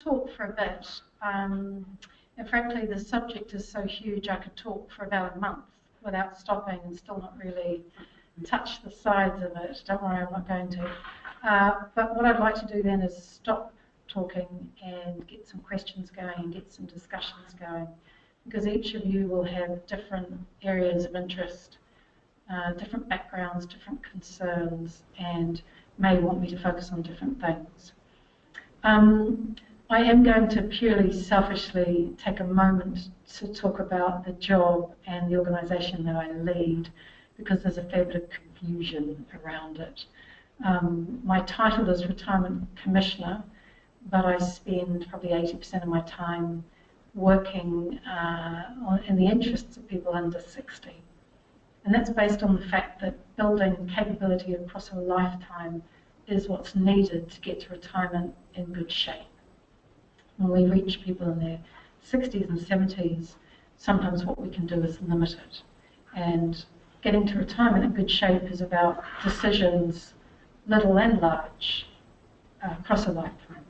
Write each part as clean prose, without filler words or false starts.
talk for a bit, and frankly the subject is so huge I could talk for about a month without stopping and still not really touch the sides of it. Don't worry, I'm not going to. But what I'd like to do then is stop talking and get some questions going and get some discussions going, because each of you will have different areas of interest, different backgrounds, different concerns, and may want me to focus on different things. I am going to purely selfishly take a moment to talk about the job and the organisation that I lead, because there's a fair bit of confusion around it. My title is Retirement Commissioner, but I spend probably 80% of my time working in the interests of people under 60. And that's based on the fact that building capability across a lifetime is what's needed to get to retirement in good shape. When we reach people in their 60s and 70s, sometimes what we can do is limited. And getting to retirement in good shape is about decisions, little and large, across a lifetime,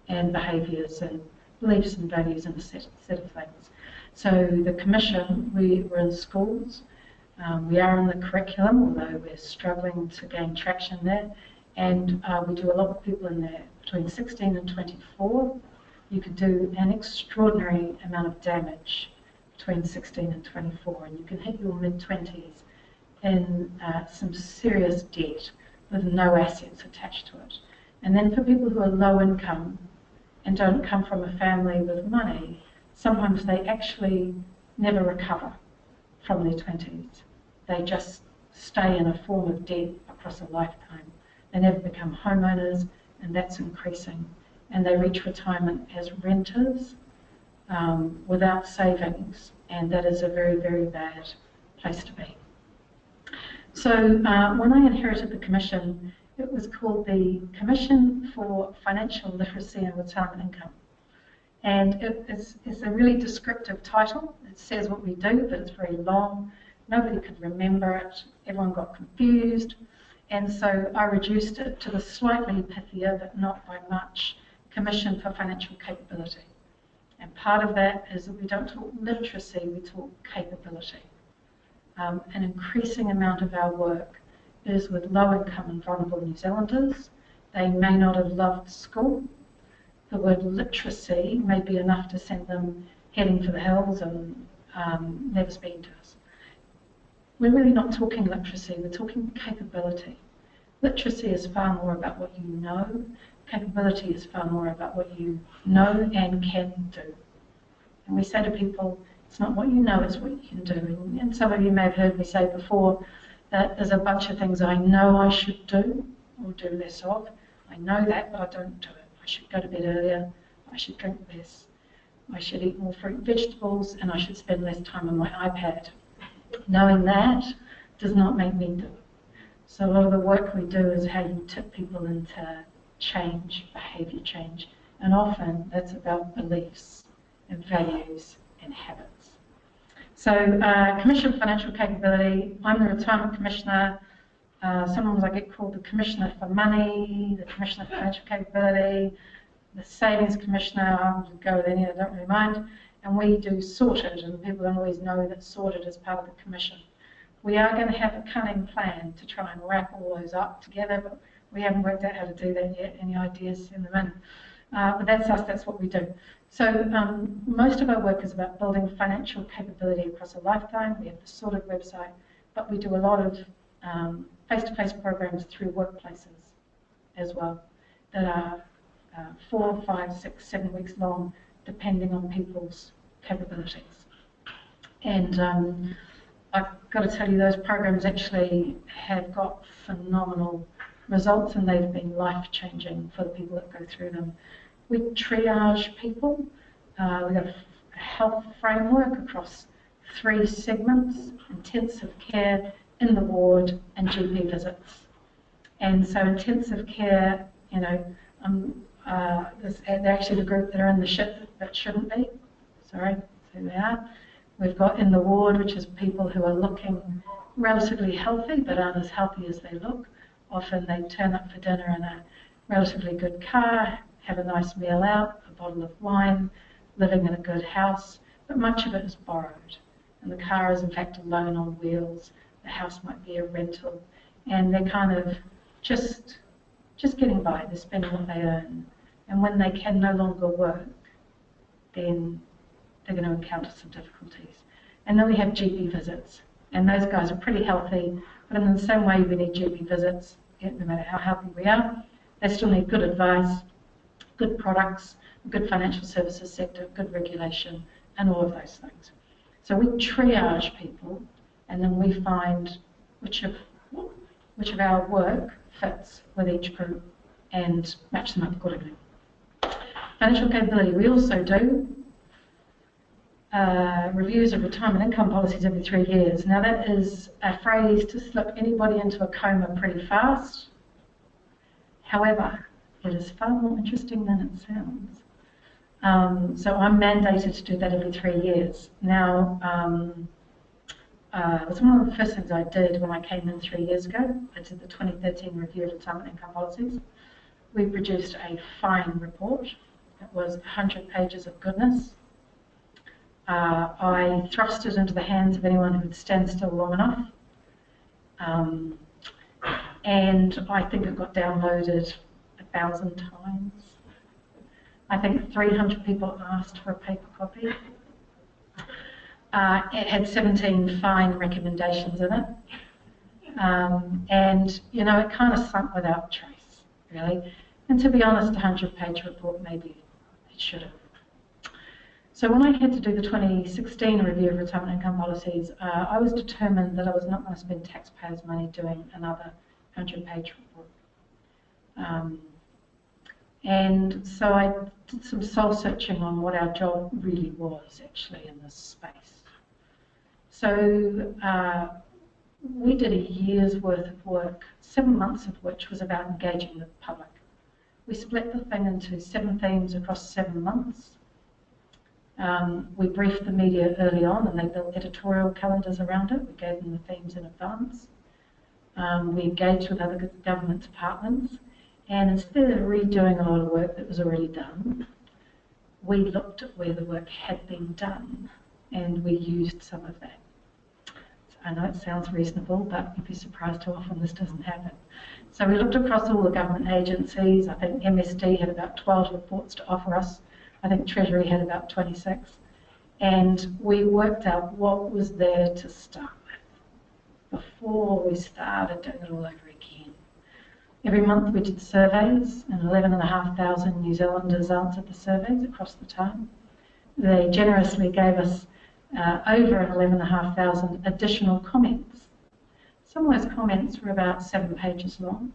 and behaviours and beliefs and values and a set of things. So the Commission, we're in schools, we are in the curriculum, although we're struggling to gain traction there, and we do a lot with people in there between 16 and 24. You could do an extraordinary amount of damage between 16 and 24, and you can hit your mid-20s in some serious debt with no assets attached to it. And then for people who are low income and don't come from a family with money, sometimes they actually never recover from their 20s. They just stay in a form of debt across a lifetime. They never become homeowners, and that's increasing. And they reach retirement as renters without savings, and that is a very, very bad place to be. So when I inherited the Commission, it was called the Commission for Financial Literacy and Retirement Income. And it's a really descriptive title. It says what we do, but it's very long. Nobody could remember it. Everyone got confused. And so I reduced it to the slightly pithier, but not by much, Commission for Financial Capability. And part of that is that we don't talk literacy, we talk capability. An increasing amount of our work is with low-income and vulnerable New Zealanders. They may not have loved school. The word literacy may be enough to send them heading for the hills and never speaking to us. We're really not talking literacy, we're talking capability. Literacy is far more about what you know. Capability is far more about what you know and can do. And we say to people, it's not what you know, it's what you can do. And some of you may have heard me say before that there's a bunch of things I know I should do or do less of. I know that, but I don't do it. I should go to bed earlier, I should drink less, I should eat more fruit and vegetables, and I should spend less time on my iPad. Knowing that does not make me do it. So a lot of the work we do is how you tip people into change, behaviour change, and often that's about beliefs and values and habits. So Commission for Financial Capability, I'm the Retirement Commissioner. Sometimes I get called the Commissioner for Money, the Commissioner for Financial Capability, the Savings Commissioner. I'll go with any, I don't really mind. And we do sorted, and people don't always know that sorted is part of the Commission. We are going to have a cunning plan to try and wrap all those up together, but we haven't worked out how to do that yet. Any ideas, send them in. But that's us, that's what we do. So most of our work is about building financial capability across a lifetime. We have the sorted website, but we do a lot of face-to-face programs through workplaces as well that are 4, 5, 6, 7 weeks long, depending on people's capabilities. And I've got to tell you, those programs actually have got phenomenal results, and they've been life-changing for the people that go through them. We triage people. We've got a health framework across 3 segments: intensive care, in the ward, and GP visits. And so intensive care, you know, they're actually the group that are in the shit that shouldn't be. Sorry, that's who they are. We've got in the ward, which is people who are looking relatively healthy, but aren't as healthy as they look. Often they turn up for dinner in a relatively good car, have a nice meal out, a bottle of wine, living in a good house, but much of it is borrowed. And the car is in fact a loan on wheels, the house might be a rental, and they're kind of just getting by, they're spending what they earn. And when they can no longer work, then they're going to encounter some difficulties. And then we have GP visits, and those guys are pretty healthy, but in the same way we need GP visits, no matter how healthy we are, they still need good advice, good products, good financial services sector, good regulation, and all of those things. So we triage people, and then we find which of our work fits with each group and match them up accordingly. Financial capability, we also do reviews of retirement income policies every 3 years. Now that is a phrase to slip anybody into a coma pretty fast. However, it is far more interesting than it sounds. So I'm mandated to do that every 3 years. Now, it was one of the first things I did when I came in 3 years ago. I did the 2013 review of retirement income policies. We produced a fine report. It was 100 pages of goodness. I thrust it into the hands of anyone who would stand still long enough. And I think it got downloaded 1,000 times. I think 300 people asked for a paper copy. It had 17 fine recommendations in it. And, you know, it kind of sunk without trace, really. And to be honest, a 100-page report, maybe it should have. So when I had to do the 2016 review of retirement income policies, I was determined that I was not going to spend taxpayers' money doing another 100-page report. And so I did some soul-searching on what our job really was, actually, in this space. So we did a year's worth of work, 7 months of which was about engaging the public. We split the thing into 7 themes across 7 months. We briefed the media early on, and they built editorial calendars around it. We gave them the themes in advance. We engaged with other government departments, and instead of redoing a lot of work that was already done, we looked at where the work had been done, and we used some of that. I know it sounds reasonable, but you'd be surprised how often this doesn't happen. So we looked across all the government agencies. I think MSD had about 12 reports to offer us. I think Treasury had about 26. And we worked out what was there to start with before we started doing it all over again. Every month we did surveys, and 11,500 New Zealanders answered the surveys across the time. They generously gave us over 11,500 additional comments. Some of those comments were about 7 pages long,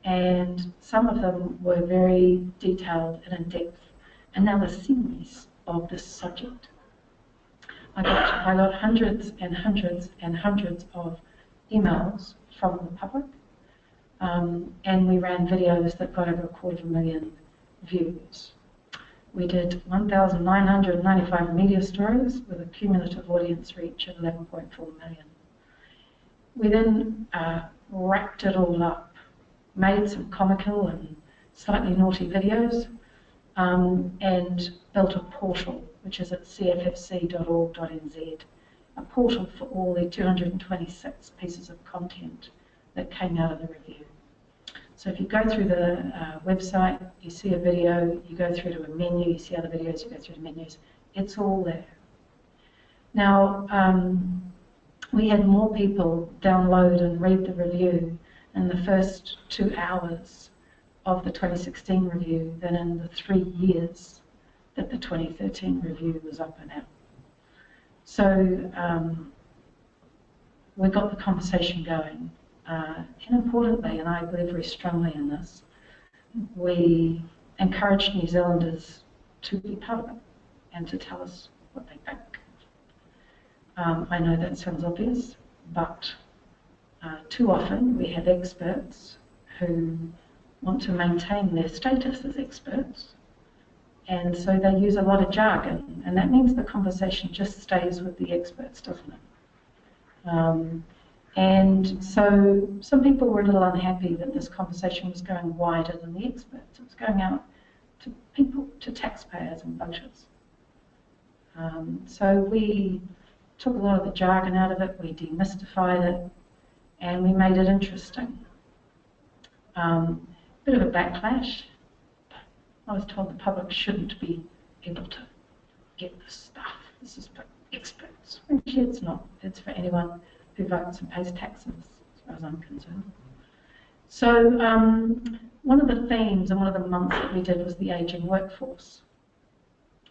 and some of them were very detailed and in-depth analyses of this subject. I got hundreds and hundreds and hundreds of emails from the public, and we ran videos that got over 250,000 views. We did 1,995 media stories with a cumulative audience reach of 11.4 million. We then wrapped it all up, made some comical and slightly naughty videos, and built a portal, which is at cffc.org.nz, a portal for all the 226 pieces of content that came out of the review. So if you go through the website, you see a video, you go through to a menu, you see other videos, you go through to menus, it's all there. Now, we had more people download and read the review in the first 2 hours of the 2016 review than in the 3 years that the 2013 review was up and out. So we got the conversation going. And importantly, and I believe very strongly in this, we encouraged New Zealanders to be part of it and to tell us what they think. I know that sounds obvious, but too often we have experts who want to maintain their status as experts, and so they use a lot of jargon, and that means the conversation just stays with the experts, doesn't it? And so some people were a little unhappy that this conversation was going wider than the experts. It was going out to people, to taxpayers and voters. So we took a lot of the jargon out of it, we demystified it, and we made it interesting. Bit of a backlash. I was told the public shouldn't be able to get this stuff. This is for experts. Actually, it's not. It's for anyone who votes and pays taxes, as far as I'm concerned. So one of the themes and one of the months that we did was the ageing workforce.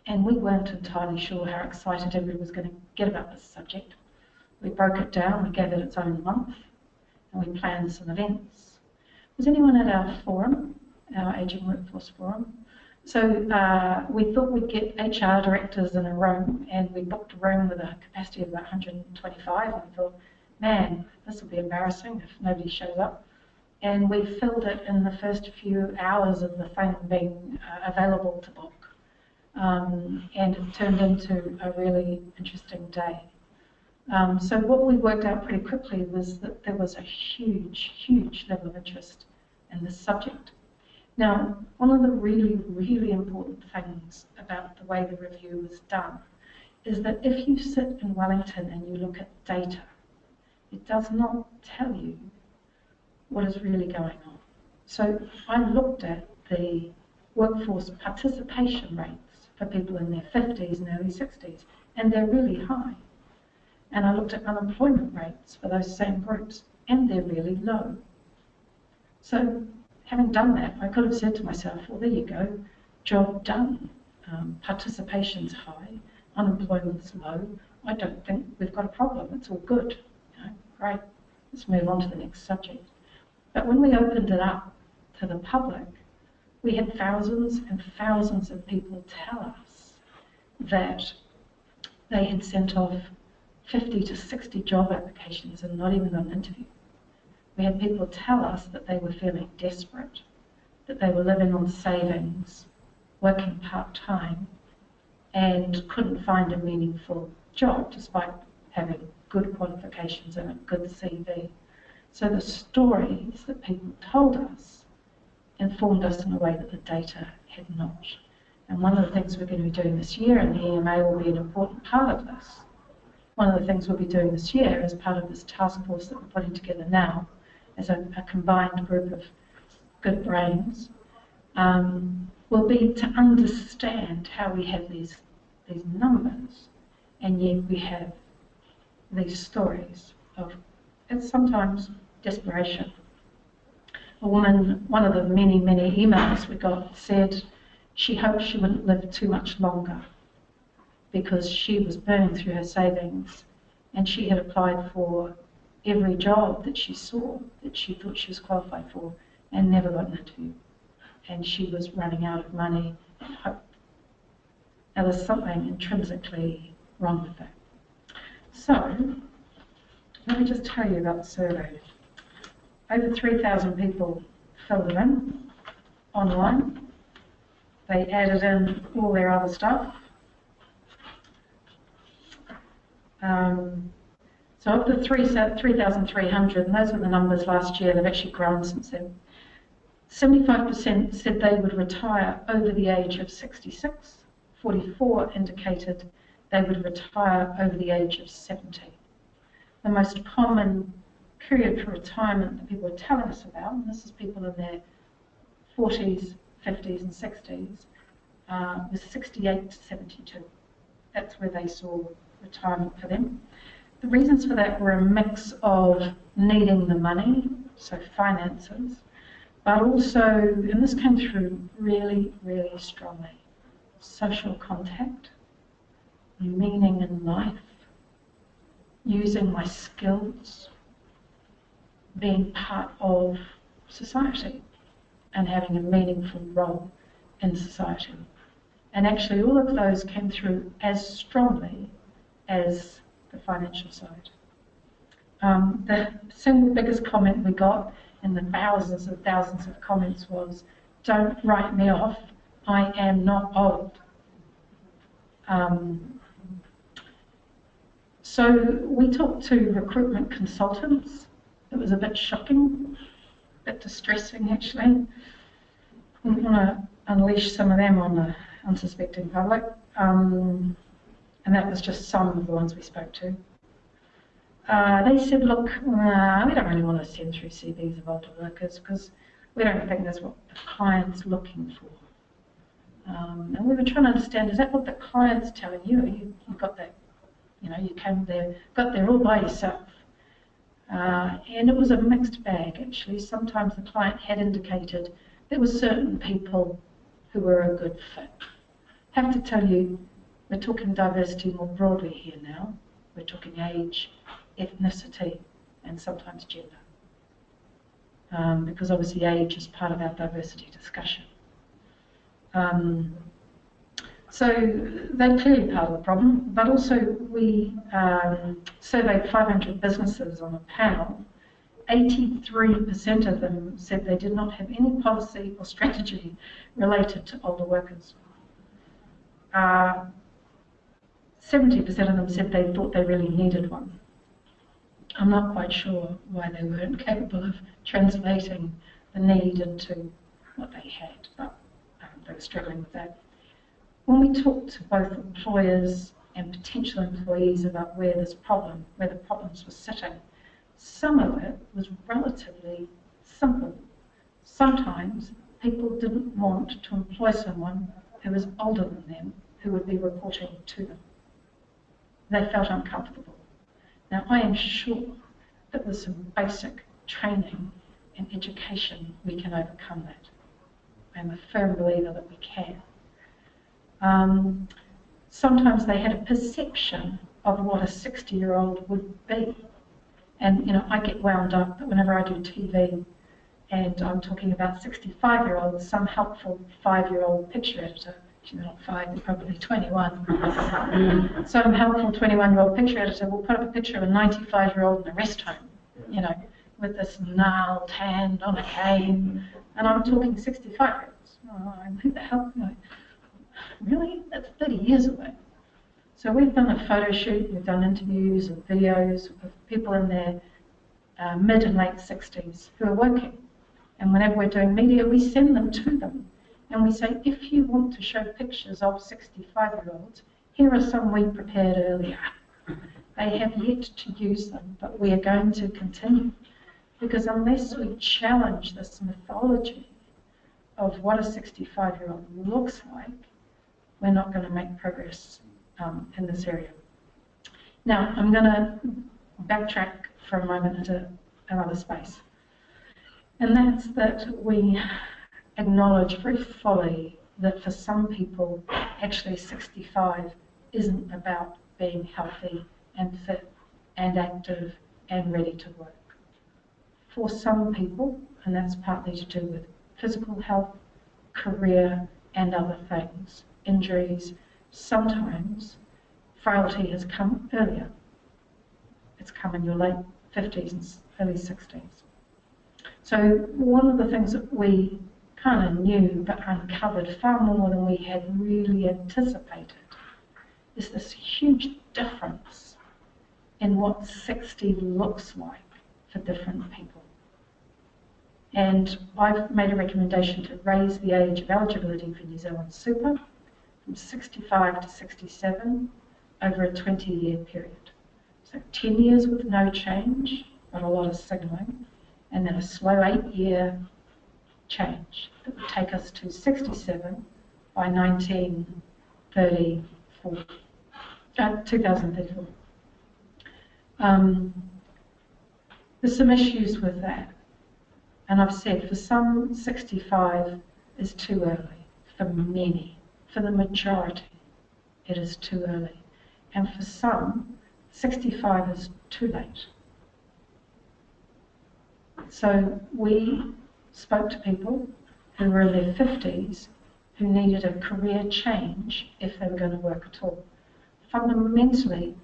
And we weren't entirely sure how excited everybody was going to get about this subject. We broke it down, we gave it its own month, and we planned some events. Was anyone at our forum, our ageing workforce forum? So we thought we'd get HR directors in a room, and we booked a room with a capacity of about 125, and we thought, man, this will be embarrassing if nobody shows up. And we filled it in the first few hours of the thing being available to book. And it turned into a really interesting day. So what we worked out pretty quickly was that there was a huge, huge level of interest in this subject. Now, one of the really, really important things about the way the review was done is that if you sit in Wellington and you look at data, it does not tell you what is really going on. So I looked at the workforce participation rates for people in their 50s and early 60s, and they're really high. And I looked at unemployment rates for those same groups, and they're really low. So having done that, I could have said to myself, well, there you go, job done. Participation's high, unemployment's low. I don't think we've got a problem. It's all good. You know, great. Let's move on to the next subject. But when we opened it up to the public, we had thousands and thousands of people tell us that they had sent off 50 to 60 job applications and not even got an interview. We had people tell us that they were feeling desperate, that they were living on savings, working part-time, and couldn't find a meaningful job despite having good qualifications and a good CV. So the stories that people told us informed us in a way that the data had not. And one of the things we're going to be doing this year, and the EMA will be an important part of this, one of the things we'll be doing this year as part of this task force that we're putting together now as a combined group of good brains, will be to understand how we have these numbers and yet we have these stories of, it's sometimes desperation. A woman, one of the many, many emails we got said she hoped she wouldn't live too much longer because she was burning through her savings and she had applied for every job that she saw that she thought she was qualified for and never got an interview. And she was running out of money and hope. Now there's something intrinsically wrong with that. So, let me just tell you about the survey. Over 3,000 people filled it in online. They added in all their other stuff. So of the 3,300, and those were the numbers last year, they've actually grown since then, 75% said they would retire over the age of 66, 44 indicated they would retire over the age of 70. The most common period for retirement that people are telling us about, and this is people in their 40s, 50s and 60s, was 68 to 72. That's where they saw retirement for them. The reasons for that were a mix of needing the money, so finances, but also, and this came through really, really strongly, social contact, meaning in life, using my skills, being part of society and having a meaningful role in society. And actually all of those came through as strongly as the financial side. The single biggest comment we got in the thousands and thousands of comments was, "Don't write me off, I am not old." So we talked to recruitment consultants. It was a bit shocking, a bit distressing actually. We want to unleash some of them on the unsuspecting public. And that was just some of the ones we spoke to. They said, look, we don't really want to send through CVs of older workers because we don't think that's what the client's looking for. And we were trying to understand, is that what the client's telling you? You got that, you came there, got there all by yourself. And it was a mixed bag, actually. Sometimes the client had indicated there were certain people who were a good fit. I have to tell you, we're talking diversity more broadly here now. We're talking age, ethnicity, and sometimes gender. Because obviously age is part of our diversity discussion. So they're clearly part of the problem, but also we surveyed 500 businesses on a panel. 83% of them said they did not have any policy or strategy related to older workers. 70% of them said they thought they really needed one. I'm not quite sure why they weren't capable of translating the need into what they had, but they were struggling with that. When we talked to both employers and potential employees about where the problems were sitting, some of it was relatively simple. Sometimes people didn't want to employ someone who was older than them, who would be reporting to them. They felt uncomfortable. Now, I am sure that with some basic training and education, we can overcome that. I'm a firm believer that we can. Sometimes they had a perception of what a 60-year-old would be. And, I get wound up that whenever I do TV and I'm talking about 65-year-olds, some helpful 5-year-old picture editor, she's not 5, they're probably 21. Some helpful 21-year-old picture editor will put up a picture of a 95-year-old in a rest home, with this gnarled hand on a cane, and I'm talking 65-year-olds. Oh, who the hell? Really? That's 30 years away. So we've done a photo shoot, we've done interviews and videos of people in their mid and late 60s who are working. And whenever we're doing media, we send them to them. And we say, if you want to show pictures of 65-year-olds, here are some we prepared earlier. They have yet to use them, but we are going to continue. Because unless we challenge this mythology of what a 65-year-old looks like, we're not going to make progress in this area. Now, I'm going to backtrack for a moment into another space. And that's that we acknowledge very fully that for some people, actually 65 isn't about being healthy and fit and active and ready to work. For some people, and that's partly to do with physical health, career, and other things, injuries, sometimes frailty has come earlier. It's come in your late 50s and early 60s. So one of the things that we kind of knew but uncovered far more than we had really anticipated is this huge difference in what 60 looks like for different people. And I've made a recommendation to raise the age of eligibility for New Zealand Super from 65 to 67 over a 20-year period. So 10 years with no change, but a lot of signalling, and then a slow 8-year change that would take us to 67 by 2034. There's some issues with that. And I've said for some, 65 is too early. For many, for the majority, it is too early. And for some, 65 is too late. So we spoke to people who were in their 50s who needed a career change if they were going to work at all. Fundamentally,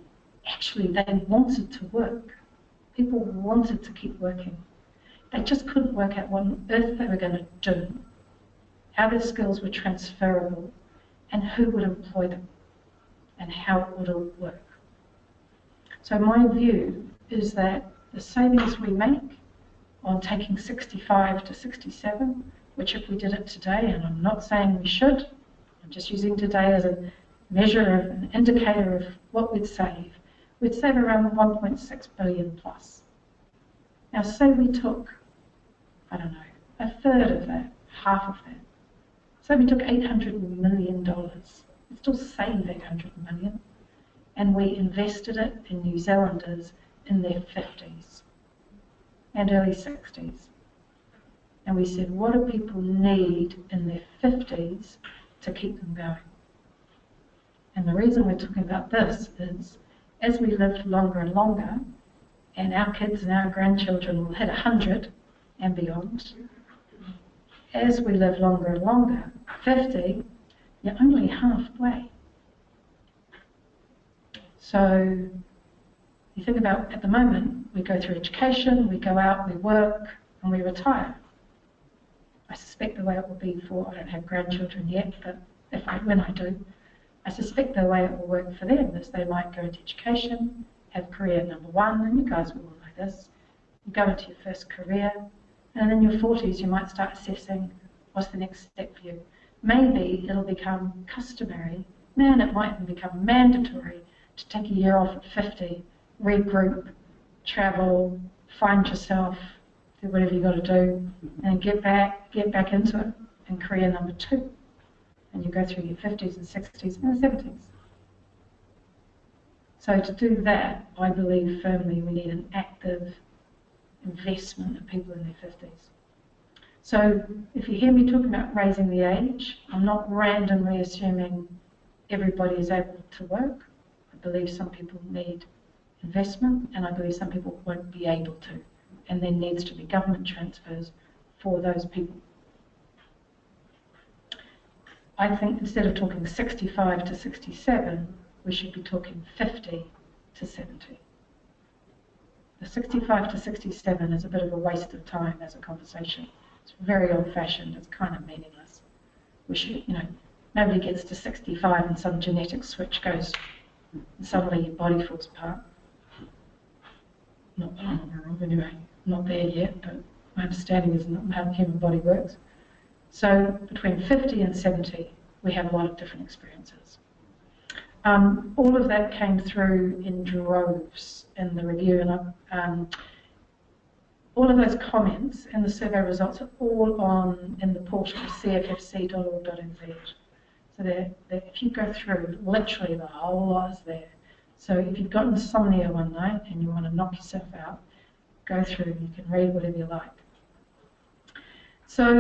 actually, they wanted to work. People wanted to keep working. They just couldn't work out what on earth they were going to do, how their skills were transferable, and who would employ them, and how it would all work. So my view is that the savings we make on taking 65 to 67 which if we did it today, and I'm not saying we should, I'm just using today as a measure of an indicator of what we'd save around 1.6 billion plus. Now say we took, I don't know, a third of that, half of that. Say we took $800 million. We'd still save 800 million. And we invested it in New Zealanders in their 50s and early 60s. And we said, what do people need in their 50s to keep them going? And the reason we're talking about this is, as we live longer and longer, and our kids and our grandchildren will hit 100 and beyond, as we live longer and longer, 50, you're only halfway. So you think about, at the moment, we go through education, we go out, we work, and we retire. I suspect the way it will be for, I don't have grandchildren yet, but when I do, I suspect the way it will work for them is they might go into education, have career number one, and you guys will all know this. You go into your first career, and in your 40s you might start assessing what's the next step for you. Maybe it'll become customary, it might even become mandatory to take a year off at 50, regroup, travel, find yourself, do whatever you've got to do, and get back into it in career number two. And you go through your 50s and 60s and 70s. So to do that, I believe firmly we need an active investment of people in their 50s. So if you hear me talking about raising the age, I'm not randomly assuming everybody is able to work. I believe some people need investment, and I believe some people won't be able to. And there needs to be government transfers for those people. I think instead of talking 65 to 67, we should be talking 50 to 70. The 65 to 67 is a bit of a waste of time as a conversation. It's very old-fashioned, it's kind of meaningless. We should, nobody gets to 65 and some genetic switch goes and suddenly your body falls apart. Not that I'm aware of anyway, not there yet, but my understanding is not how the human body works. So between 50 and 70, we have a lot of different experiences. All of that came through in droves in the review, and all of those comments and the survey results are all on in the portal cffc.org.nz. So if you go through, literally the whole lot is there. So if you've got insomnia one night and you want to knock yourself out, go through, you can read whatever you like. So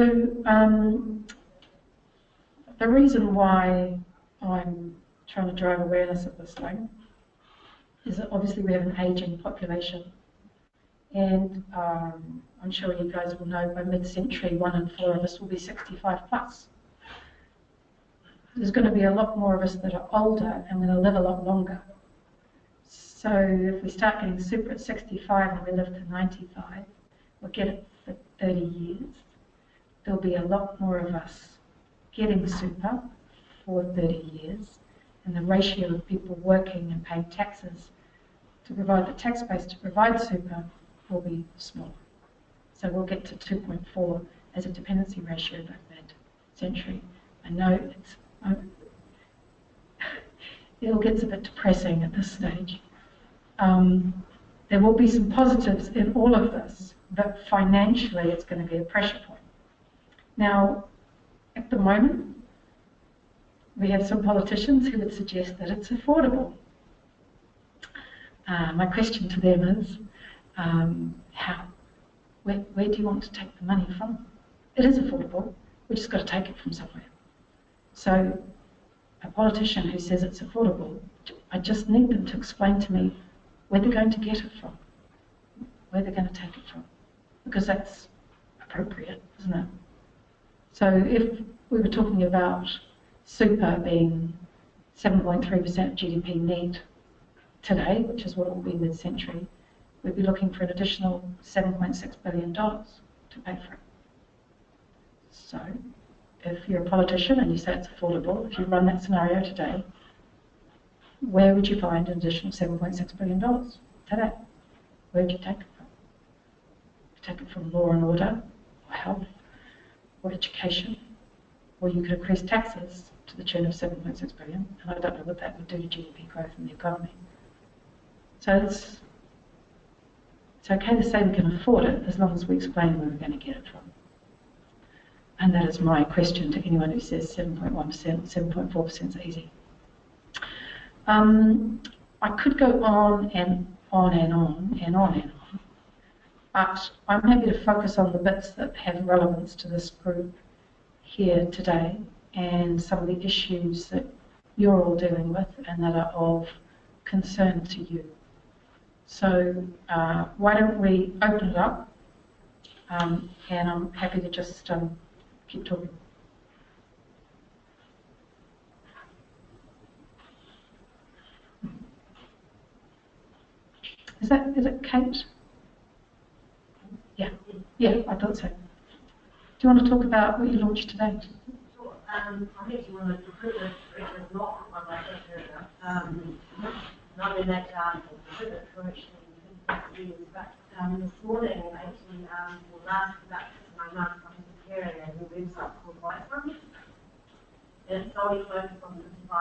the reason why I'm trying to drive awareness of this thing is that obviously we have an ageing population, and I'm sure you guys will know by mid-century 1 in 4 of us will be 65 plus. There's going to be a lot more of us that are older and going to live a lot longer. So if we start getting super at 65 and we live to 95, we'll get it for 30 years. There'll be a lot more of us getting super for 30 years, and the ratio of people working and paying taxes to provide the tax base to provide super will be smaller. So we'll get to 2.4 as a dependency ratio by mid-century. I know it all gets a bit depressing at this stage. There will be some positives in all of this, but financially it's going to be a pressure point. Now, at the moment, we have some politicians who would suggest that it's affordable. My question to them is, where do you want to take the money from? It is affordable, we just got to take it from somewhere. So a politician who says it's affordable, I just need them to explain to me where they're going to get it from, where they're going to take it from, because that's appropriate, isn't it? So if we were talking about super being 7.3% of GDP net today, which is what it will be mid-century, we'd be looking for an additional $7.6 billion to pay for it. So if you're a politician and you say it's affordable, if you run that scenario today, where would you find an additional $7.6 billion today? Where would you take it from? You take it from law and order, or health, education, or you could increase taxes to the tune of 7.6 billion, and I don't know what that would do to GDP growth in the economy. So it's okay to say we can afford it as long as we explain where we're going to get it from. And that is my question to anyone who says 7.1%, 7.4% is easy. I could go on and on and on and on and on, but I'm happy to focus on the bits that have relevance to this group here today and some of the issues that you're all dealing with and that are of concern to you. So why don't we open it up, and I'm happy to just keep talking. Is it Kate? Yeah, I thought so. Do you want to talk about what you launched today? Sure. I'm actually one of the recruitment directors, not on my first area. Not in that recruitment for actually years, but this morning, actually, the last about 6 months, I've been preparing a new website called White. And it's solely focused on the 55+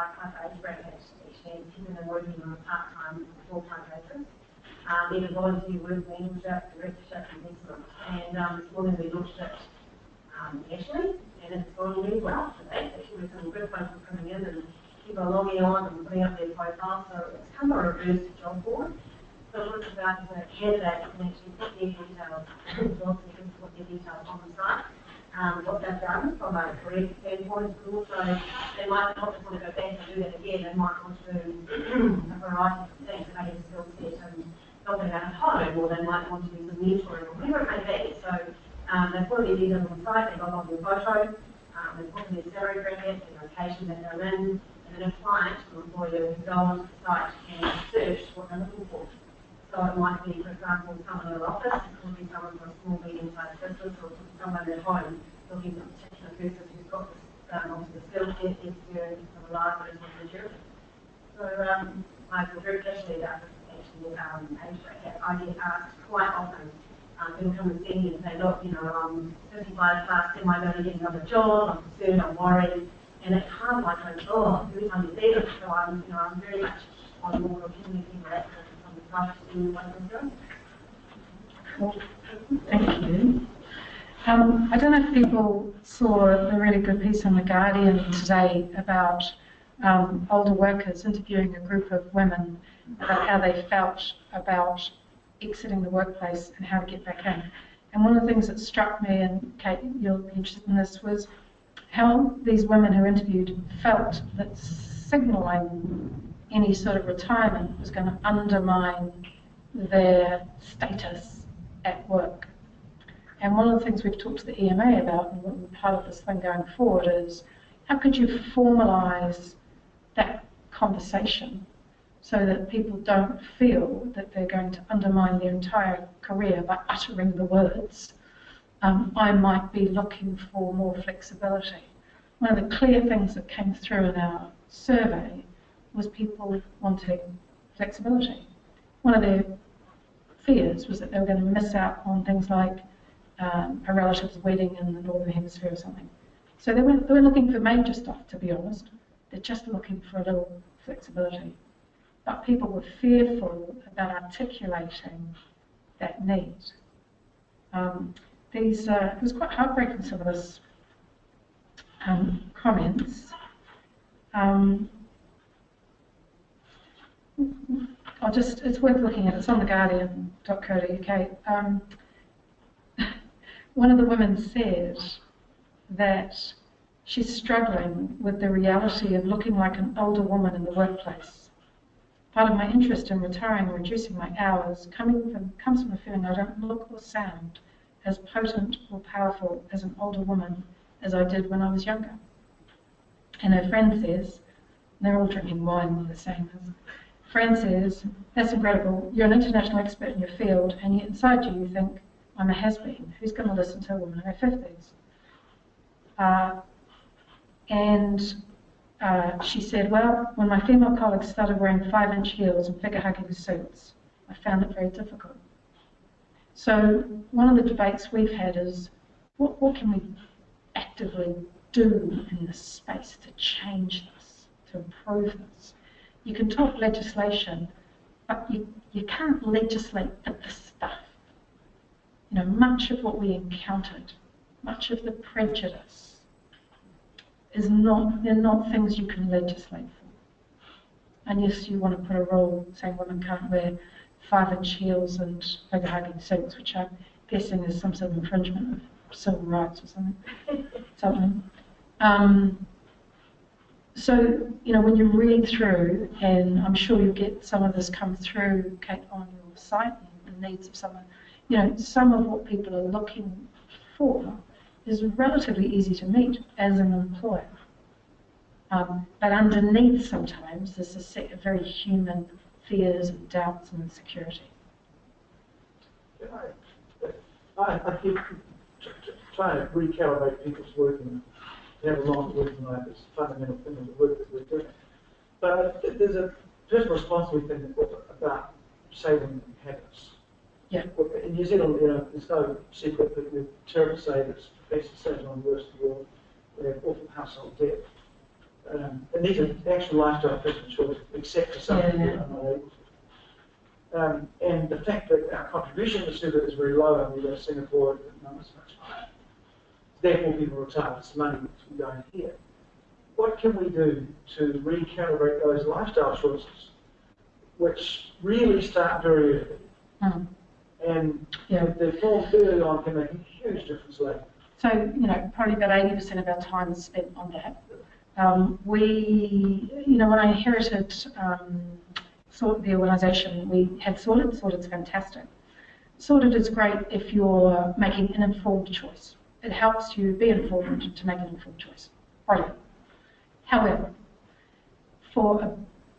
age bracket, actually, and keeping them working on a part-time and full-time basis. Either volunteer work, mentorship, directorship, investment. And this morning we launched it nationally, and it's going really well today. Actually, with some good people coming in and people logging on and putting up their profiles, so it's kind of a reverse job board. So what it's about is a candidate can actually put their details, jobs can put their details on the site. What they've done from a career standpoint, but also they might not just want to go back and do that again, they might want to do a variety of things, maybe a skill set and helping out at home, or they might want to do some mentoring, or whatever it may be. So they've put their details on the site, they've got on their photo, they've put their salary bracket, the location that they're in, and then a client or employer can go onto the site and search what they're looking for. So it might be, for example, someone in an office, it could be someone from a small medium-sized business, or someone at home looking for a particular person who's got this, obviously the skill set, experience, and reliability of the So I feel very passionate about this age bracket. I get asked quite often, people come and see me and say, look, I'm 55 plus, am I going to get another job? I'm concerned, I'm worried. And it kind of like goes, oh, every time you see it, so I'm very much on board of community interactions and some of the stuff in what I'm doing. Cool. Thank you. I don't know if people saw the really good piece on The Guardian today about older workers interviewing a group of women about how they felt about exiting the workplace and how to get back in. And one of the things that struck me, and Kate, you'll be interested in this, was how these women who interviewed felt that signalling any sort of retirement was going to undermine their status at work. And one of the things we've talked to the EMA about, and part of this thing going forward, is how could you formalise that conversation so that people don't feel that they're going to undermine their entire career by uttering the words, I might be looking for more flexibility. One of the clear things that came through in our survey was people wanting flexibility. One of their fears was that they were going to miss out on things like a relative's wedding in the Northern Hemisphere or something. So they weren't looking for major stuff, to be honest. They're just looking for a little flexibility. But people were fearful about articulating that need. It was quite heartbreaking, some of this comments. It's worth looking at. It's on theguardian.co.uk. One of the women said that she's struggling with the reality of looking like an older woman in the workplace. Part of my interest in retiring and reducing my hours comes from the feeling I don't look or sound as potent or powerful as an older woman as I did when I was younger. And her friend says, they're all drinking wine when they're saying this, friend says, that's incredible, you're an international expert in your field, and yet inside you think, I'm a has-been, who's going to listen to a woman in her 50s? She said, well, when my female colleagues started wearing 5-inch heels and figure-hugging suits, I found it very difficult. So one of the debates we've had is, what can we actively do in this space to change this, to improve this. You can talk legislation, but you can't legislate for the stuff. You know, much of what we encountered, much of the prejudice, they're not things you can legislate for. Unless you want to put a rule saying women can't wear 5-inch heels and figure-hugging suits, which I'm guessing is some sort of infringement of civil rights or something. So, you know, when you read through, and I'm sure you'll get some of this come through, Kate, on your site, and the needs of someone, you know, some of what people are looking for is relatively easy to meet as an employer. But underneath sometimes there's a set of very human fears and doubts and insecurity. I keep trying to recalibrate people's working. They have a long working life. It's a fundamental thing of the work that we're doing. But there's a personal responsibility thing about saving habits. Yeah. In New Zealand, you know, there's no secret that we're terrible savers. Best savers on the worst of the world. We have awful household debt. And these are actual lifestyle personal choices, except for some people that are not able to. And the fact that our contribution to super is very low, and we go to Singapore, the numbers much higher. Therefore, people retire. It's money that's going here. What can we do to recalibrate those lifestyle choices, which really start very early? And if they're formed early on, can make a huge difference later. So, you know, probably about 80% of our time is spent on that. You know, when I inherited the organisation, we had Sorted. Sorted's fantastic. Sorted is great if you're making an informed choice. It helps you be informed to make an informed choice. Brilliant. However, for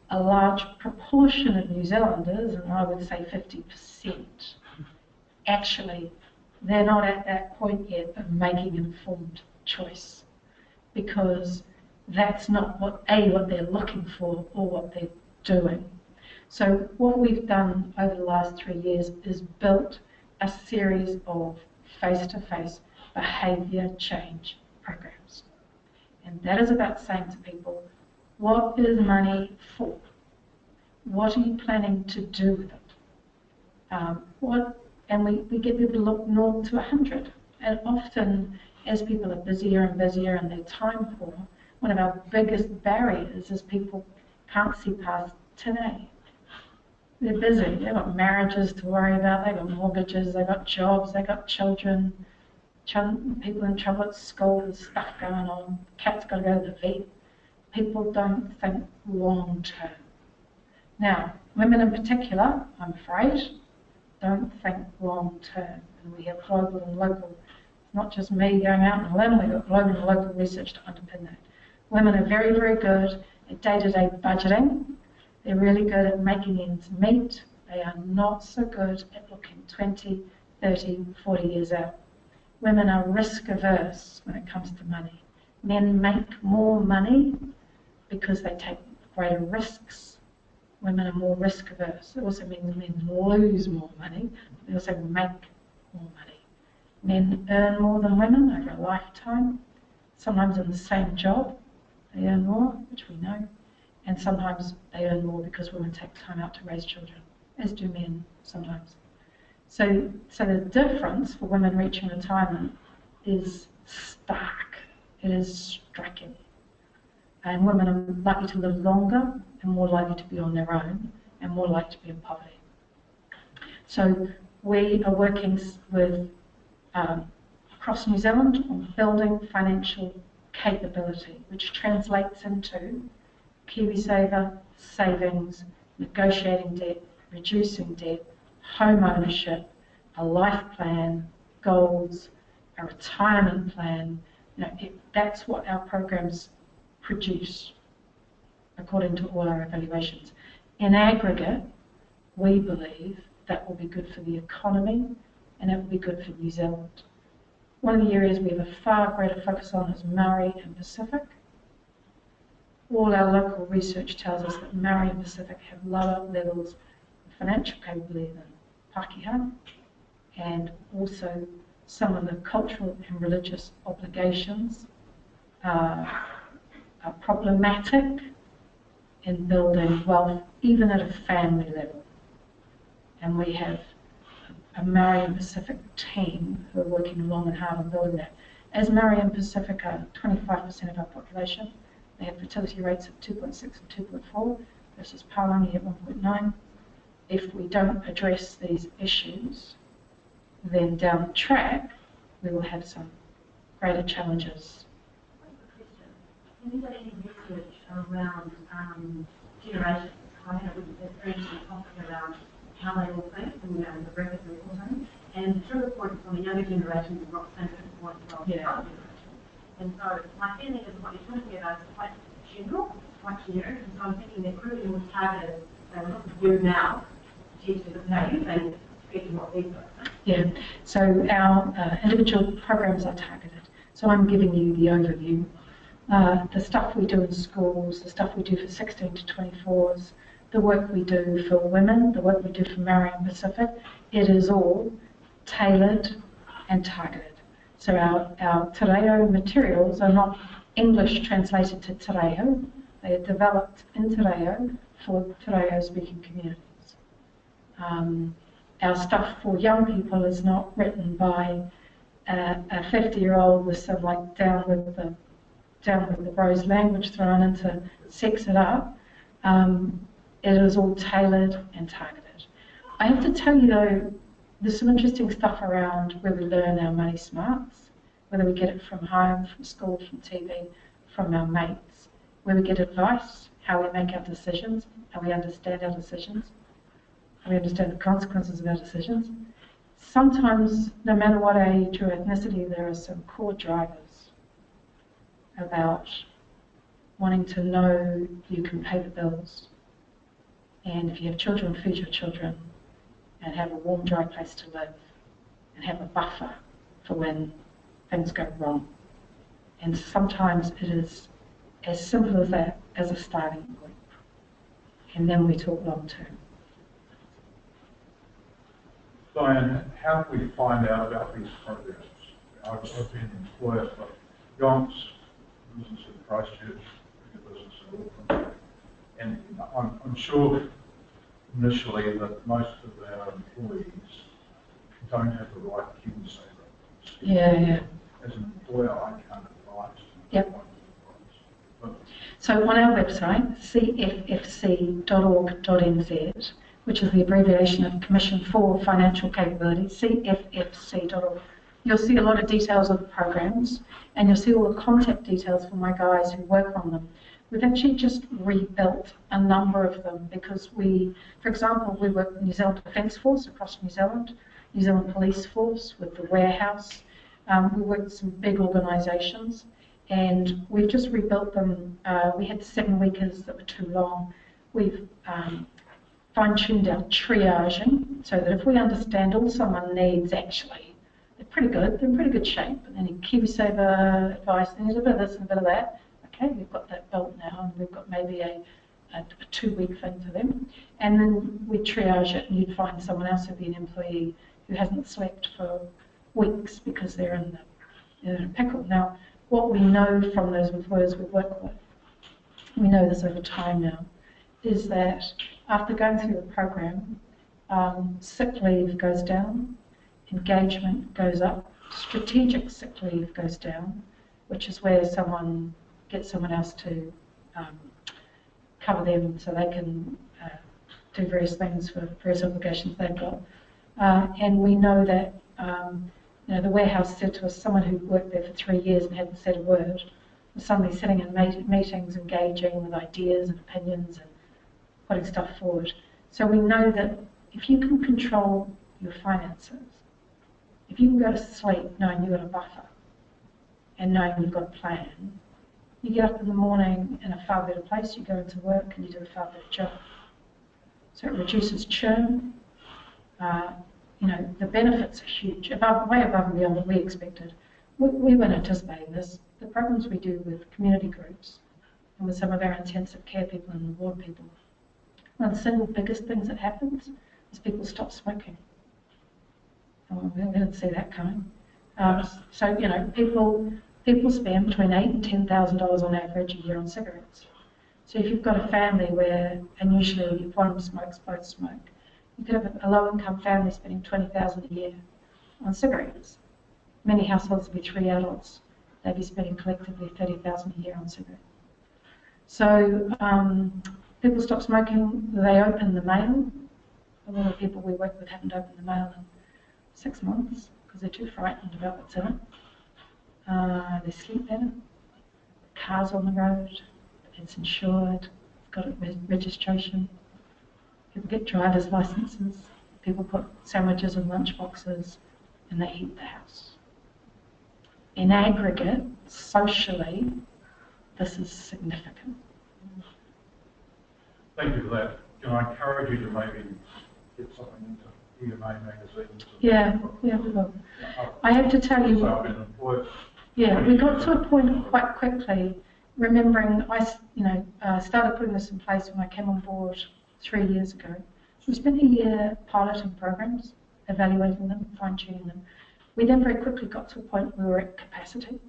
a large proportion of New Zealanders, and I would say 50%, actually, they're not at that point yet of making an informed choice, because that's not what they're looking for or what they're doing. So what we've done over the last 3 years is built a series of face-to-face behaviour change programs. And that is about saying to people, what is money for? What are you planning to do with it? And we get people to look 0 to 100. And often, as people are busier and busier and they're time poor, one of our biggest barriers is people can't see past today. They're busy. They've got marriages to worry about. They've got mortgages. They've got jobs. They've got children. People in trouble at school. There's stuff going on. Cat's got to go to the vet. People don't think long term. Now, women in particular, I'm afraid, don't think long term. And we have global and local. It's not just me going out on a limb. We've got global and local research to underpin that. Women are very, very good at day-to-day budgeting. They're really good at making ends meet. They are not so good at looking 20, 30, 40 years out. Women are risk averse when it comes to money. Men make more money because they take greater risks. Women are more risk averse. It also means men lose more money. They also make more money. Men earn more than women over a lifetime, sometimes in the same job. They earn more, which we know, and sometimes they earn more because women take time out to raise children, as do men sometimes. So the difference for women reaching retirement is stark. It is striking. And women are likely to live longer and more likely to be on their own and more likely to be in poverty. So we are working with across New Zealand on building financial capability, which translates into KiwiSaver, savings, negotiating debt, reducing debt, home ownership, a life plan, goals, a retirement plan. You know, that's what our programs produce according to all our evaluations. In aggregate, we believe that will be good for the economy and it will be good for New Zealand. One of the areas we have a far greater focus on is Maori and Pacific. All our local research tells us that Maori and Pacific have lower levels of financial capability than Pākehā, and also some of the cultural and religious obligations are problematic in building wealth, even at a family level. And we have a Maori and Pacific team who are working long and hard on building that. As Maori and Pacific are 25% of our population, they have fertility rates of 2.6 and 2.4 versus Palangi at 1.9. If we don't address these issues, then down the track, we will have some greater challenges. Have you got any research around generations? I have a very interesting topic around how they all think and the brackets they're all in. And through the point from the younger generations have got the same point as well as the older generation. And so my feeling is what you're talking about is quite general, quite generic, and so I'm thinking they're probably more targeted. They will look at you now, potentially look at you and speaking what these guys. Yeah, so our individual programs are targeted. So I'm giving you the overview. The stuff we do in schools, the stuff we do for 16 to 24s, the work we do for women, the work we do for Maori and Pacific, it is all tailored and targeted. So our Te Reo materials are not English translated to Te Reo, they are developed in Te Reo for Te Reo speaking communities. Our stuff for young people is not written by a 50-year-old with some like down with the bros language thrown in to sex it up. It is all tailored and targeted. I have to tell you though, there's some interesting stuff around where we learn our money smarts, whether we get it from home, from school, from TV, from our mates, where we get advice, how we make our decisions, how we understand our decisions, how we understand the consequences of our decisions. Sometimes, no matter what age or ethnicity, there are some core drivers about wanting to know you can pay the bills, and if you have children, feed your children, and have a warm, dry place to live, and have a buffer for when things go wrong. And sometimes it is as simple as that, as a starting point. And then we talk long term. Diane, how do we find out about these programs? I've been an employer for Yonks, business in Christchurch, bigger business in Auckland, and I'm sure initially that most of our employees don't have the right KiwiSaver. Yeah. As an employer, I can't advise. Yep. So on our website, cffc.org.nz, which is the abbreviation of Commission for Financial Capability, cffc.org, you'll see a lot of details of the programs, and you'll see all the contact details for my guys who work on them. We've actually just rebuilt a number of them because we, for example, we work with New Zealand Defence Force across New Zealand Police Force, with the warehouse. We work with some big organisations, and we've just rebuilt them. We had 7 weekers that were too long. We've fine-tuned our triaging so that if we understand all someone needs, actually, they're pretty good, they're in pretty good shape, and they need KiwiSaver advice, they need a bit of this and a bit of that. Okay, we've got that built now, and we've got maybe a 2-week thing for them. And then we triage it, and you'd find someone else who'd be an employee who hasn't slept for weeks because they're in a pickle. Now, what we know from those employers we work with, we know this over time now, is that after going through the program, sick leave goes down, engagement goes up, strategic sick leave goes down, which is where someone gets someone else to cover them so they can do various things for various obligations they've got. And we know that the warehouse said to us, someone who worked there for 3 years and hadn't said a word was suddenly sitting in meetings, engaging with ideas and opinions and putting stuff forward. So we know that if you can control your finances, if you can go to sleep knowing you've got a buffer and knowing you've got a plan, you get up in the morning in a far better place, you go into work and you do a far better job. So it reduces churn. The benefits are huge, way above and beyond what we expected. We weren't anticipating this. The programs we do with community groups and with some of our intensive care people and ward people, one of the single biggest things that happens is people stop smoking. And we didn't see that coming. So, you know, people spend between $8,000 and $10,000 on average a year on cigarettes. So if you've got a family where, and usually if one smokes, both smoke, you could have a low-income family spending $20,000 a year on cigarettes. Many households would be 3 adults. They'd be spending collectively $30,000 a year on cigarettes. So people stop smoking, they open the mail. A lot of people we work with haven't opened the mail in 6 months because they're too frightened about what's in it. They sleep better. Cars on the road, it's insured, it's got a registration. People get driver's licenses. People put sandwiches in lunch boxes and they heat the house. In aggregate, socially, this is significant. Thank you for that. Can I encourage you to maybe get something into EMA magazines? Yeah, we will. I have to tell you, So I've been employed. yeah, we got to a point quite quickly, remembering I started putting this in place when I came on board 3 years ago. We spent a year piloting programs, evaluating them, fine-tuning them. We then very quickly got to a point where we were at capacity.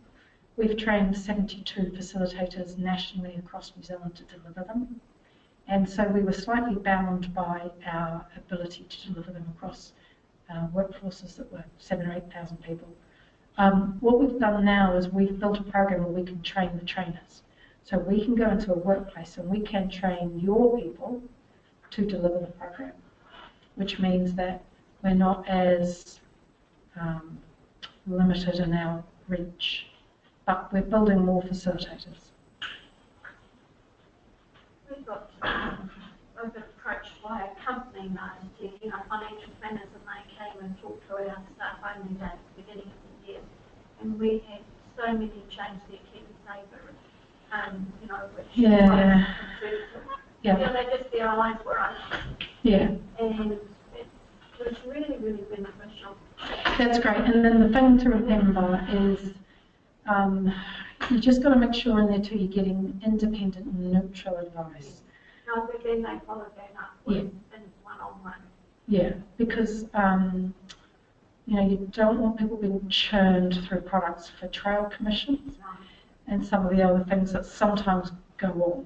We've trained 72 facilitators nationally across New Zealand to deliver them. And so we were slightly bound by our ability to deliver them across workforces that were 7,000 or 8,000 people. What we've done now is we've built a program where we can train the trainers. So we can go into a workplace and we can train your people to deliver the program, which means that we're not as limited in our reach, but we're building more facilitators. I've been approached by a company last year, financial planners, and they came and talked to our staff only day at the beginning of the year. And we had so many change their KiwiSaver, which Yeah. their eyes were open. Yeah. And it was really, really beneficial. That's great. And then the thing to remember is you just got to make sure in there too you're getting independent and neutral advice. No, but then they followed that up with one-on-one. Yeah, because you don't want people being churned through products for trail commissions and some of the other things that sometimes go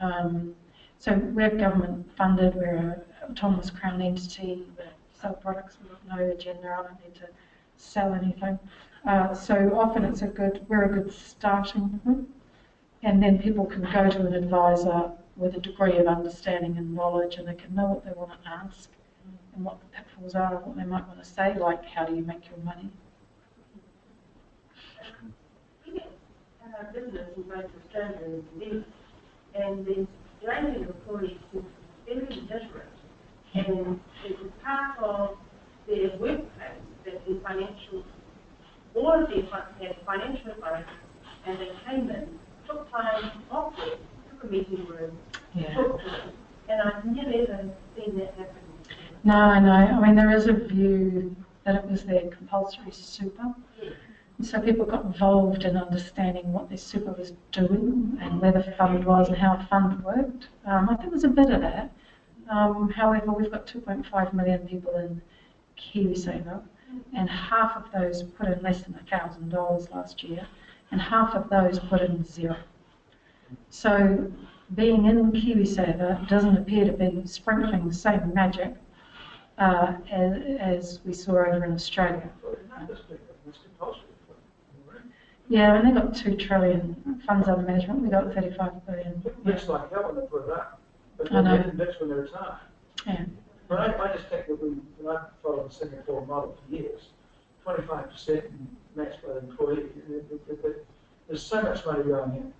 on. So we're government funded, we're an autonomous Crown entity, we sell products, we've got no agenda, I don't need to sell anything. So often we're a good starting point, and then people can go to an advisor with a degree of understanding and knowledge, and they can know what they want to ask and what the pitfalls are and what they might want to say, like how do you make your money. Business in both Australia and New Zealand, and the Australian employees were very literate, and it was part of their workplace that the all of them had financial advice, and they came in, took time off work, took a meeting room, talked to them, and I've never ever seen that happen. No, I know. I mean, there is a view that it was their compulsory super. And so people got involved in understanding what their super was doing and where the fund was and how a fund worked. I think there's a bit of that. However, we've got 2.5 million people in KiwiSaver, and half of those put in less than $1,000 last year, and half of those put in zero. So being in KiwiSaver doesn't appear to be sprinkling the same magic as we saw over in Australia. Yeah, and they've got 2 trillion funds under management. We've got 35 billion. Looks like hell when they put it up, but I know. that's when they retire. Yeah. But I just think that when I followed the Singapore model for years, 25% matched by the employee, there's so much money going in.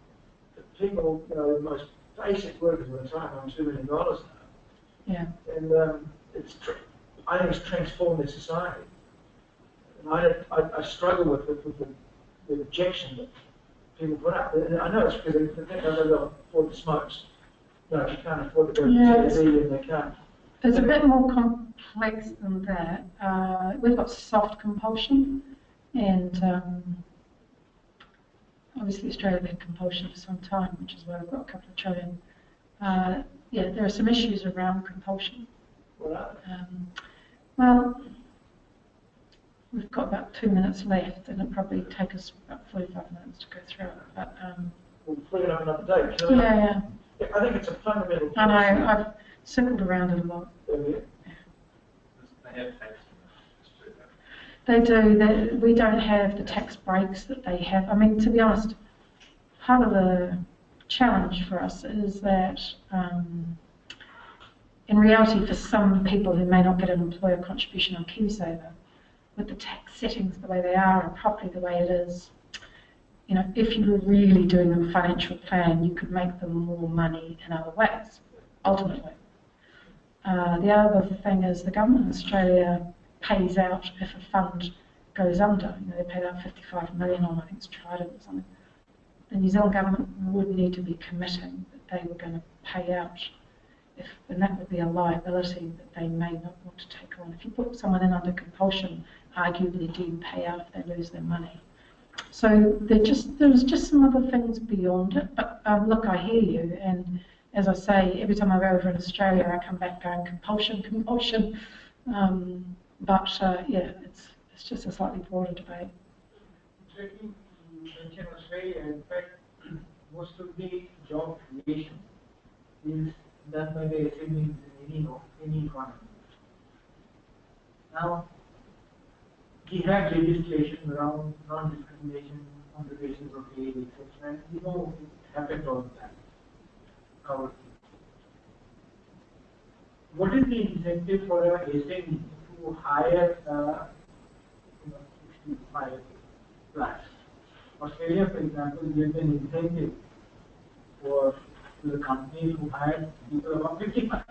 That people, the most basic workers will retire on $2 million now. Yeah. And I think it's transformed their society. And I struggle with the objection that people put up. And I know it's because they think they'll afford the smokes. You can't afford to go to TV and they can't. It's a bit more complex than that. We've got soft compulsion, and obviously Australia had compulsion for some time, which is why we've got a couple of trillion. There are some issues around compulsion. What are they? Well, we've got about 2 minutes left, and it'll probably take us about 45 minutes to go through it. But We'll bring it up another day. yeah, I think it's a fundamental. I know, I've circled around it a lot. They have tax. They do. We don't have the tax breaks that they have. I mean, to be honest, part of the challenge for us is that in reality, for some people who may not get an employer contribution on KiwiSaver, with the tax settings the way they are and properly the way it is, you know, if you were really doing them a financial plan, you could make them more money in other ways, ultimately. The other thing is the government in Australia pays out if a fund goes under. You know, they paid out 55 million on, I think it's Trident or something. The New Zealand government would need to be committing that they were going to pay out, and that would be a liability that they may not want to take on. If you put someone in under compulsion, arguably do you pay out if they lose their money? So there's just some other things beyond it. But look, I hear you, and as I say, every time I go over in Australia, I come back going compulsion, compulsion. Yeah, it's just a slightly broader debate. Exactly, you mentioned Australia. In fact, most of the job creation is done by the SMEs in any economy. Now, we have legislation around non-discrimination on the basis of age, etc. And you know, it happens all the time. What is the incentive for a SME to hire 65 plus? Australia, for example, gives an incentive for the companies who hire people above 55.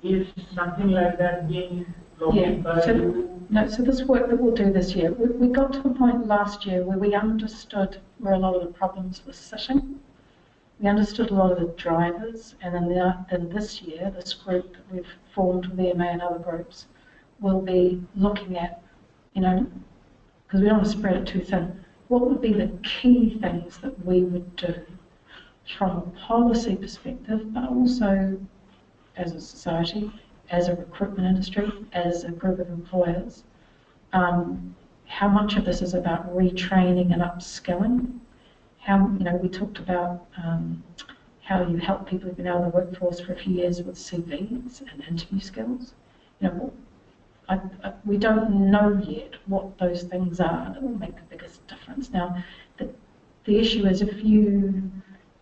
Is something like that being lobbied by you? No, so this work that we'll do this year, we got to the point last year where we understood where a lot of the problems were sitting. We understood a lot of the drivers, and then this year, this group that we've formed with EMA and other groups will be looking at, you know, because we don't want to spread it too thin, what would be the key things that we would do from a policy perspective, but also as a society, as a recruitment industry, as a group of employers. How much of this is about retraining and upskilling? How, you know, we talked about how you help people who've been out of the workforce for a few years with CVs and interview skills. You know, we don't know yet what those things are, and it will make the biggest difference. Now, the issue is if you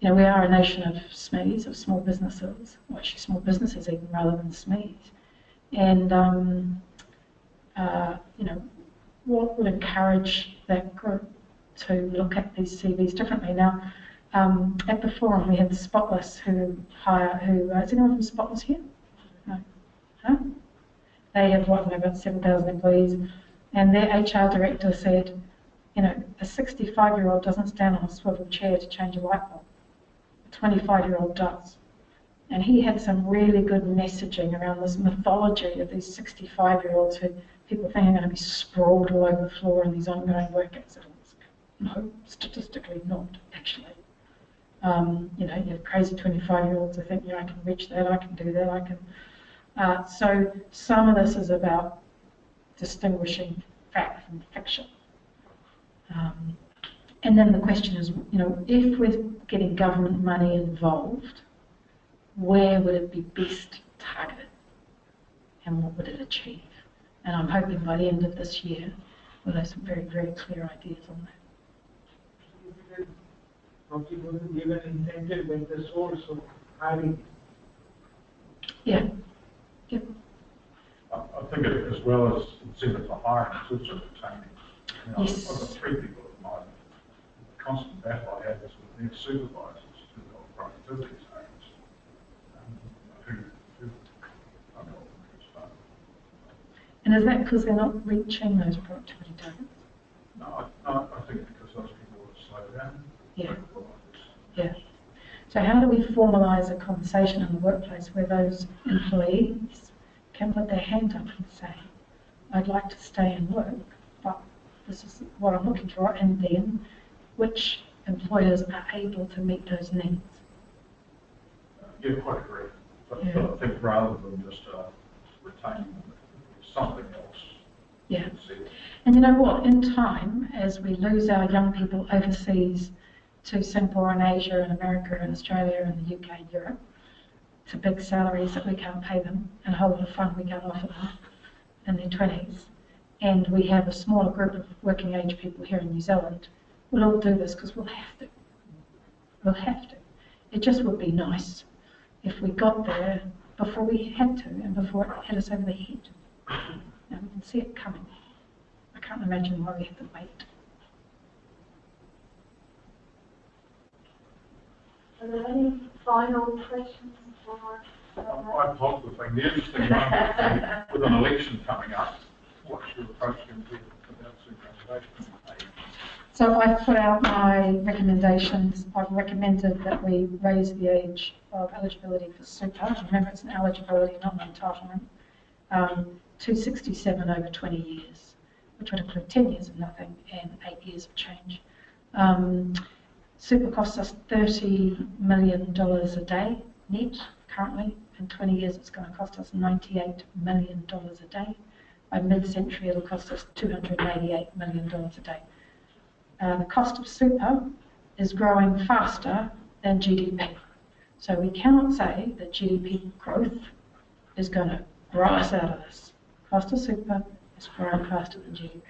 know, we are a nation of SMEs, of small businesses, or actually small businesses even rather than SMEs. And, you know, what would encourage that group to look at these CVs differently? Now, at the forum we had Spotless who is anyone from Spotless here? No. Huh? They have, what, about 7,000 employees, and their HR director said, you know, a 65-year-old doesn't stand on a swivel chair to change a light bulb. A 25-year-old does. And he had some really good messaging around this mythology of these 65-year-olds who people think are going to be sprawled all over the floor in these ongoing work accidents. No, statistically not, actually. You know, you have crazy 25-year-olds who think, yeah, I can reach that, I can do that, I can. So some of this is about distinguishing fact from fiction. And then the question is, you know, if we're getting government money involved, where would it be best targeted and what would it achieve? And I'm hoping by the end of this year we'll have some very, very clear ideas on that. Probably going to give an incentive at the source of hiring. Yeah. Yep. I think it, as well as incentive for hiring, it's also retaining. You know, Yes. I've got 3 people at the moment. The constant battle I have is with their supervisors who got productivity targets. Who I'm not fun. And is that because they're not reaching those productivity targets? No, I think because those people will slow down. Yeah. Yeah. So how do we formalise a conversation in the workplace where those employees can put their hand up and say, I'd like to stay and work, but this is what I'm looking for, and then which employers are able to meet those needs? Yeah, quite agree. But I think rather than just retaining them, something else Yeah. And you know what? In time, as we lose our young people overseas to Singapore and Asia and America and Australia and the UK and Europe, to big salaries that we can't pay them and a whole lot of fun we can't offer them in their 20s, and we have a smaller group of working age people here in New Zealand, we'll all do this because we'll have to. We'll have to. It just would be nice if we got there before we had to and before it hit us over the head. Now we can see it coming. I can't imagine why we have to wait. Are there any final questions for Quite positive thing. The interesting one, with an election coming up, what's your approach going to be about superannuation? So I've put out my recommendations. I've recommended that we raise the age of eligibility for super. Remember, it's an eligibility, not an entitlement, to 67 over 20 years, which would include 10 years of nothing and 8 years of change. Super costs us $30 million a day net currently. In 20 years, it's going to cost us $98 million a day. By mid-century, it'll cost us $288 million a day. The cost of super is growing faster than GDP. So we cannot say that GDP growth is going to grow us out of this. Cost of super is growing faster than GDP.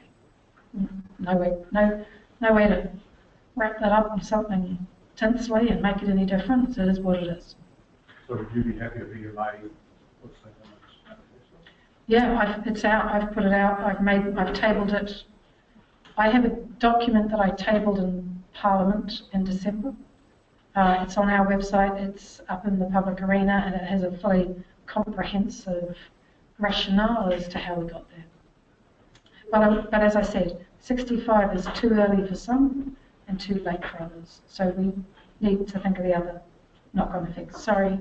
No way to wrap that up in something tinsley and make it any different. It is what it is. So would you be happy if you made, what's that on its manifesto? Yeah, it's out. I've put it out. I've tabled it. I have a document that I tabled in Parliament in December. It's on our website. It's up in the public arena, and it has a fully comprehensive rationale as to how we got there. But as I said, 65 is too early for some and too late for others. So we need to think of the other knock-on effects. Sorry,